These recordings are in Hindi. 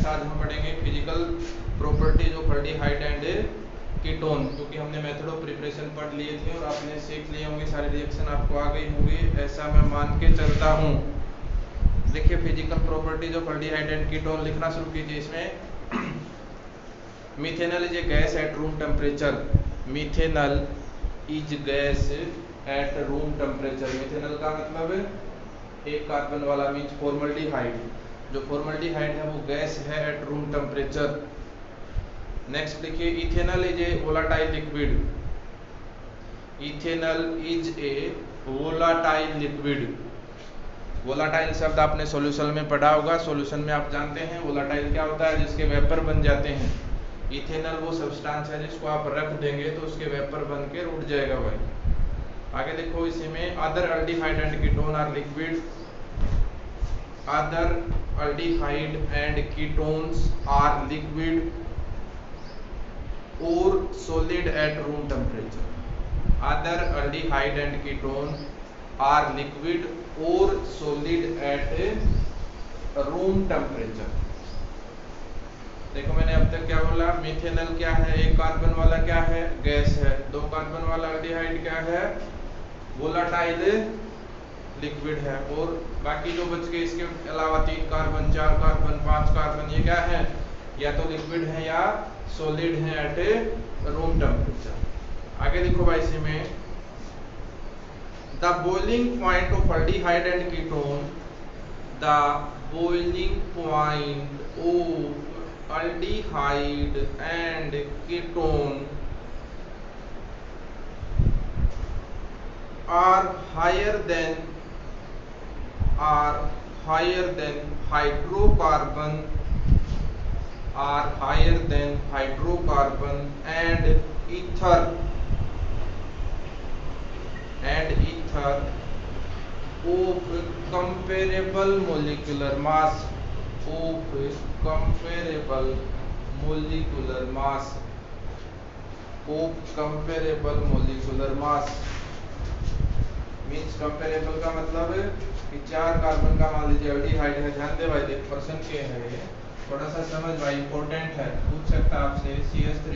फ्रेंड्स, आज हम पढ़ेंगे physical properties of aldehyde and ketone, क्योंकि हमने मेथड ऑफ प्रिपरेशन पढ़ लिए थे और आपने सीख लिए होंगे, सारे रिएक्शन आपको आ गई होंगी, ऐसा मैं मान के चलता हूँ। देखिए, physical properties of aldehyde and ketone लिखना शुरू कीजिए। इसमें methanol is a gas at room temperature. Methanol is gas at room temperature. Methanol का मतलब एक कार्बन वाला मीन्स फॉर्मल्डिहाइड। जो फॉर्मल्डिहाइड है वो गैस है एट रूम टेम्परेचर। नेक्स्ट लिखिए, ethanol is a volatile liquid. Ethanol is a volatile liquid. Volatile शब्द आपने सॉल्यूशन में पढ़ा होगा। सॉल्यूशन में आप जानते हैं वोलाटाइल क्या होता है, जिसके वेपर बन जाते हैं। इथेनॉल वो सब्सटेंस है जिसको आप रख देंगे तो उसके वेपर बन के उड़ जाएगा भाई। आगे देखो, इसी में other aldehyde and ketone are liquid. Other aldehyde and ketones are liquid और solid at room temperature. Other aldehyde and ketone are liquid और सॉलिड एट रूम टेम्परेचर। देखो, मैंने अब तक क्या बोला, मिथेनॉल क्या है, एक कार्बन वाला क्या है, गैस है। दो कार्बन वाला एल्डिहाइड क्या है, वोलाटाइल लिक्विड है। और बाकी जो बच गए इसके अलावा 3 कार्बन, 4 कार्बन, 5 कार्बन, ये क्या है, या तो लिक्विड है या सॉलिड है एट रूम टेम्परेचर। आगे देखो भाई, इसी में the boiling point of aldehyde and ketone. The boiling point of aldehyde and ketone are higher than hydrocarbon and ether of comparable molecular mass means comparable का मतलब कि 4 कार्बन का मान लीजिए एल्डिहाइड है। ध्यान दे भाई, देख पर्सन के है ये, थोड़ा सा समझ भाई, इंपॉर्टेंट है। पूछ सकता आपसे CH3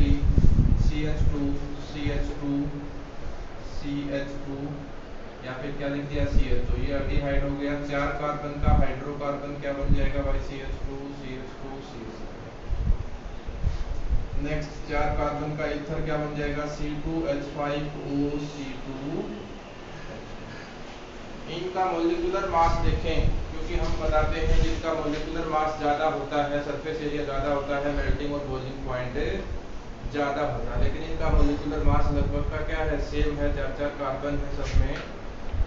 CH2 CH2 CH2 या फिर क्या लिख दिया CH2। ये एल्डिहाइड हो गया। 4 कार्बन का हाइड्रोकार्बन क्या बन जाएगा भाई, CH2 CH2 CH2। Next 4 carbon का ईथर क्या बन जाएगा, C2H5O C2। इनका मोलिकुलर मास देखें, क्योंकि हम बताते हैं जिनका मोलिकुलर मास ज़्यादा होता है, सरफेस एरिया ज़्यादा होता है, मेल्टिंग और बॉइलिंग पॉइंट ज़्यादा होता है। लेकिन इनका मोलिकुलर मास लगभग का क्या है, सेम है। 4 कार्बन है सब में,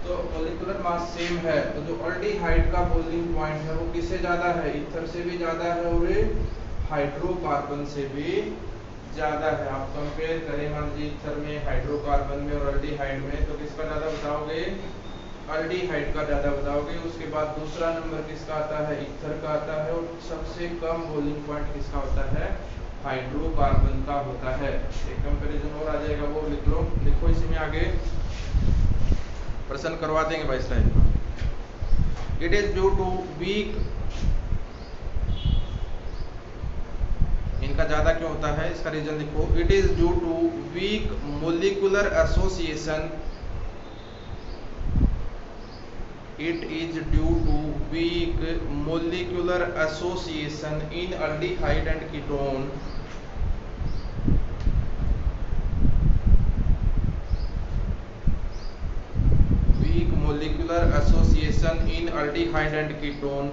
तो मोलिकुलर मास सेम है। तो जो एल्डिहाइड का बॉइलिंग पॉइंट है वो किससे ज़्यादा है, ईथर से भी ज़्यादा है और हाइड्रोकार्बन से भी ज़्यादा है। आप कंपेयर करें मान लीजिए ईथर में, हाइड्रोकार्बन में और एल्डिहाइड में, तो किसका ज़्यादा बताओगे, एल्डिहाइड का ज़्यादा बताओगे। उसके बाद दूसरा नंबर किसका आता है, ईथर का आता है। और सबसे कम बॉइलिंग पॉइंट किसका होता है, हाइड्रोकार्बन का होता है। एक कंपैरिजन और आ जाएगा, वो लिख लो। लिखो इसी में आगे, प्रश्न करवा देंगे भाई स्लाइड में। It is due to weak, इनका ज्यादा क्यों होता है इसका रीजन लिखो। It is due to weak molecular association. It is due to weak molecular association in aldehyde and ketone. Weak molecular association in aldehyde and ketone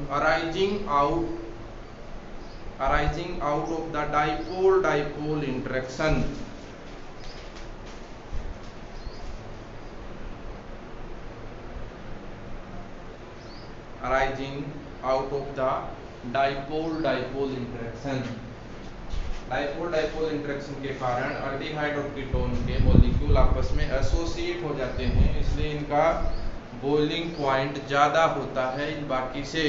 arising out of the dipole-dipole interaction. Arising out of the dipole-dipole interaction. Dipole-dipole interaction के कारण एल्डिहाइड और कीटोन के मॉलिक्यूल आपस में एसोसिएट हो जाते हैं, इसलिए इनका बॉइलिंग पॉइंट ज़्यादा होता है इन बाकी से।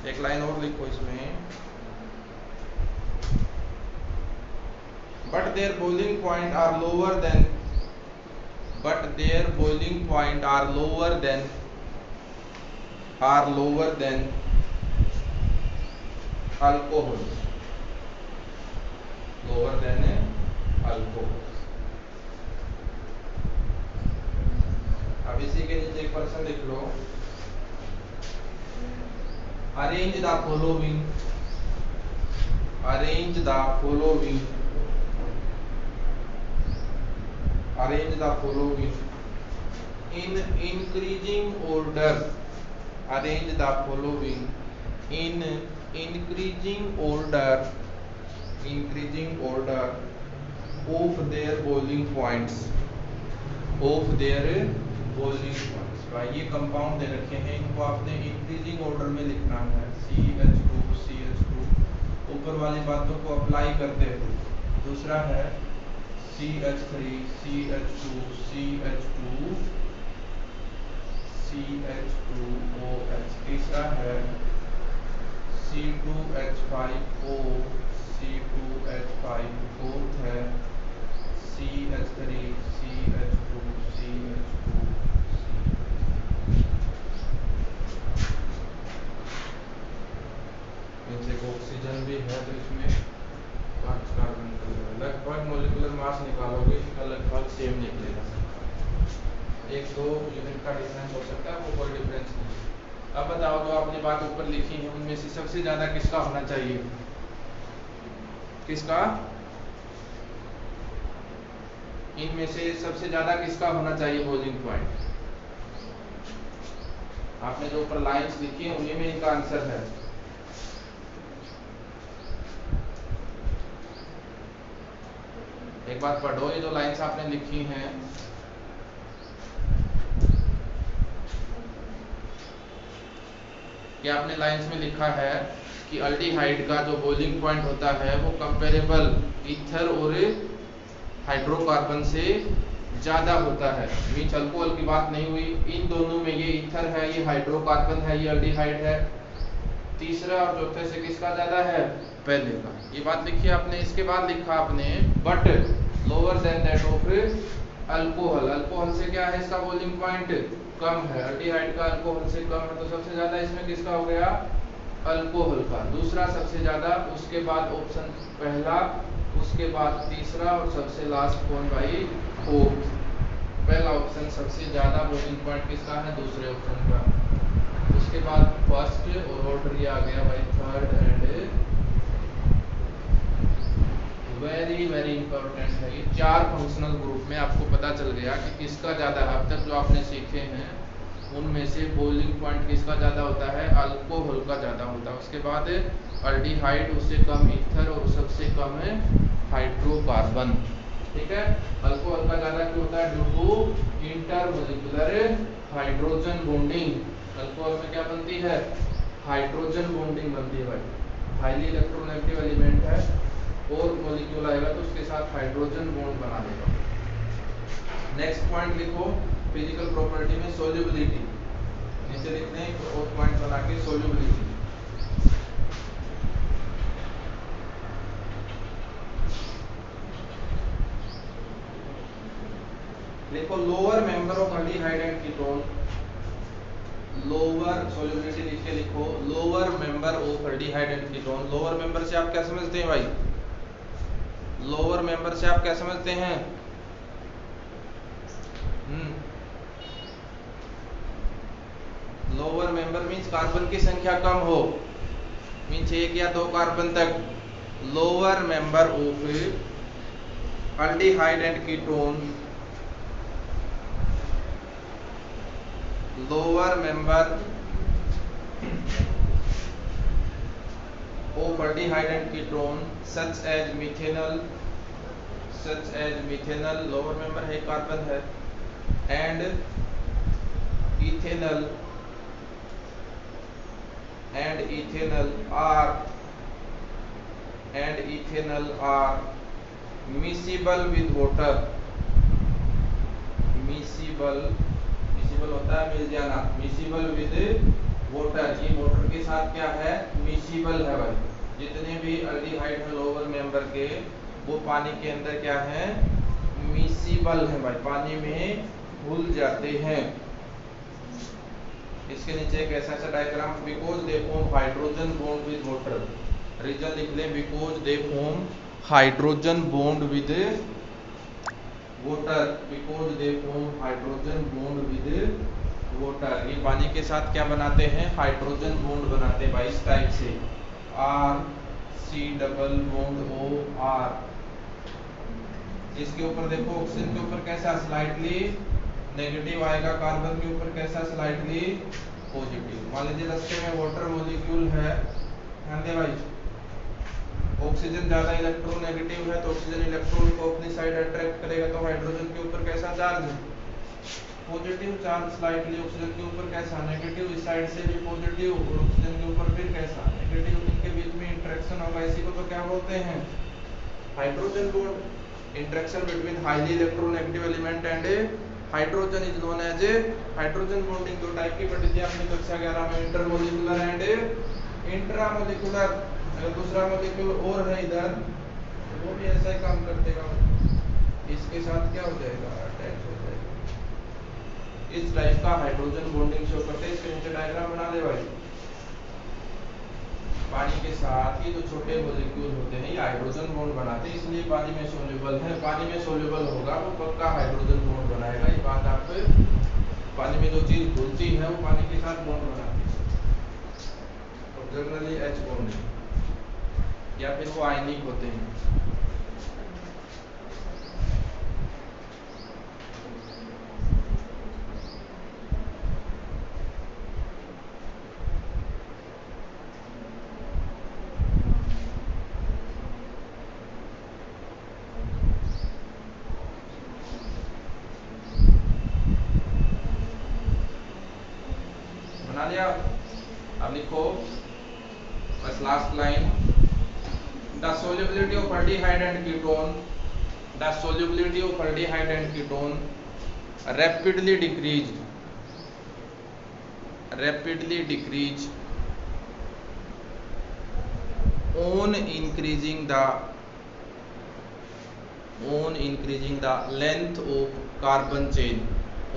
एक लाइन और लिखो इसमें, but their boiling point are lower than alcohols, lower than alcohols. अब इसी के नीचे एक प्रश्न लिख लो, arrange the following, arrange the following, arrange the following in increasing order, arrange the following in increasing order, increasing order of their boiling points, of their boiling points. भाई ये कंपाउंड दे रखे हैं, इनको आपने इंक्रीजिंग ऑर्डर में लिखना है, CH2 CH2, ऊपर वाली बातों को अप्लाई करते हुए। दूसरा है CH3 CH2 CH2 CH2OH, तीसरा है C2H5O C2H5, फोर्थ है CH3 CH2 CH2। इनसे ऑक्सीजन भी है तो इसमें 5 कार्बन का लगभग मोलिकुलर मास निकालोगे इसका लगभग सेम निकलेगा, 1-2 यूनिट का डिफरेंस हो सकता है, वो कोई डिफरेंस नहीं। अब बताओ जो आपने बात ऊपर लिखी है उनमें से सबसे ज्यादा किसका होना चाहिए, किसका, इनमें से सबसे ज्यादा किसका होना चाहिए बॉइलिंग पॉइंट। आपने जो ऊपर लाइंस लिखी है उन्हीं में इनका आंसर है। एक बात पढ़ो, ये जो लाइंस आपने लिखी हैं कि आपने लाइंस में लिखा है कि अल्डिहाइड का जो बॉइलिंग पॉइंट होता है वो कंपेरेबल ईथर और हाइड्रोकार्बन से ज्यादा होता है। मीन्स अल्कोहल की बात नहीं हुई, इन दोनों में ये ईथर है, ये हाइड्रोकार्बन है, ये अल्डिहाइड है। तीसरा और चौथे से किसका ज्यादा है, पहले का। ये बात लिखी आपने। इसके बाद लिखा आपने but lower than that of alcohol, alcohol से क्या है इसका बॉइलिंग पॉइंट कम है, अल्डिहाइड का अल्कोहल से कम है, तो सबसे ज्यादा इसमें किसका हो गया, अल्कोहल का। दूसरा सबसे ज्यादा, उसके बाद ऑप्शन पहला, उसके बाद तीसरा और सबसे लास्ट कौन भाई, फोर्थ। पहला ऑप्शन सबसे ज्यादा बॉइलिंग पॉइंट किसका है, दूसरे ऑप्शन का। उसके बाद फर्स्ट और ऑर्डर ये आ गया भाई third and very very important है ये। 4 फंक्शनल ग्रुप में आपको पता चल गया कि किसका ज्यादा, अब तक जो आपने सीखे हैं उनमें से बॉइलिंग पॉइंट किसका ज्यादा होता है, अल्कोहल का ज्यादा होता है। उसके बाद अल्डिहाइड, उससे कम ईथर और सबसे कम है हाइड्रोकार्बन। ठीक है, अल्कोहल का ज्यादा क्यों होता है, due to intermolecular hydrogen bonding. Alcohol में क्या बनती है, हाइड्रोजन बॉन्डिंग बनती है भाई, हाईली इलेक्ट्रोनेगेटिव एलिमेंट है और मॉलिक्यूल आएगा तो उसके साथ हाइड्रोजन बॉन्ड बना देगा। नेक्स्ट पॉइंट लिखो, फिजिकल प्रॉपर्टी में सोल्यूबिलिटी, नीचे लिखते हैं और पॉइंट बना के सोल्यूबिलिटी। लिखो lower member of aldehyde and ketone, lower solubility लिख के लिखो lower member of aldehyde and ketone. Lower member से आप क्या समझते हैं भाई, लोअर मेंबर से आप क्या समझते हैं, लोअर मेंबर मींस कार्बन की संख्या कम हो, मींस 1 या 2 कार्बन तक। Lower member of aldehyde and ketone, lower member of aldehyde and ketone such as methanol, such as methanol lower member है, कार्बन है, and ethanol, and ethanol are miscible with water, miscible होता है मिल जाना, miscible with water, ये वाटर के साथ क्या है, miscible है भाई। जितने भी अल्डिहाइड है लोअर मेंबर के वो पानी के अंदर क्या है, miscible है भाई, पानी में घुल जाते हैं। इसके नीचे एक ऐसा diagram, because they form hydrogen bond with water, reason लिख लें, because they form hydrogen bond with water, because they form hydrogen bond with water. ये पानी के साथ क्या बनाते हैं, हाइड्रोजन बॉन्ड बनाते हैं भाई इस टाइप से, R C double bond O R. इसके ऊपर देखो ऑक्सीजन के ऊपर कैसा स्लाइटली नेगेटिव आएगा, कार्बन के ऊपर कैसा स्लाइटली पॉजिटिव। मान लीजिए रास्ते में वाटर मॉलिक्यूल है, ध्यान दे भाई, ऑक्सीजन ज्यादा इलेक्ट्रोनेगेटिव है तो ऑक्सीजन इलेक्ट्रॉन को अपनी साइड अट्रैक्ट करेगा, तो हाइड्रोजन के ऊपर कैसा चार्ज है, पॉजिटिव चार्ज स्लाइटली। ऑक्सीजन के ऊपर कैसा नेगेटिव, इस साइड से भी पॉजिटिव और ऑक्सीजन के ऊपर फिर कैसा नेगेटिव, इनके बीच में इंटरेक्शन होगा, इसी को तो क्या बोलते हैं, hydrogen bond. Interaction between highly electronegative element and hydrogen is known as hydrogen bonding. दो टाइप की पढ़ी थी आपने कक्षा 11 में, इंटरमोलिकुलर एंड इंट्रामोलिकुलर। अगर दूसरा मोलिक्यूल और है इधर तो वो भी ऐसा ही काम कर देगा, इसके साथ क्या हो जाएगा, अटैच हो जाएगा। इस टाइप का हाइड्रोजन बॉन्डिंग शो करते हैं। इसके नीचे डायग्राम बना दे भाई। पानी के साथ ये जो छोटे मोलिक्यूल होते हैं ये हाइड्रोजन बॉन्ड बनाते हैं, इसलिए पानी में सोल्यूबल है। पानी में सोल्यूबल होगा वो पक्का हाइड्रोजन बॉन्ड बनाएगा। ये बात आप, पानी में जो चीज घुलती है वो पानी के साथ बॉन्ड बनाती है, और जनरली एच बॉन्ड या फिर वो आयनिक होते हैं। बना लिया, अब लिखो बस last line. The solubility of aldehyde and ketone, the solubility of aldehyde and ketone rapidly decrease on increasing the length of carbon chain,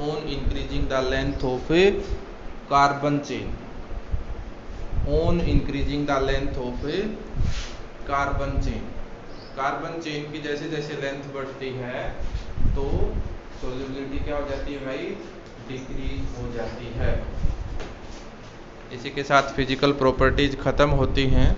on increasing the length of carbon chain, on increasing the length of carbon chain. Carbon chain की जैसे जैसे लेंथ बढ़ती है तो सोल्यूबिलिटी क्या हो जाती है भाई, डिक्रीज हो जाती है। इसी के साथ फिजिकल प्रॉपर्टीज खत्म होती हैं।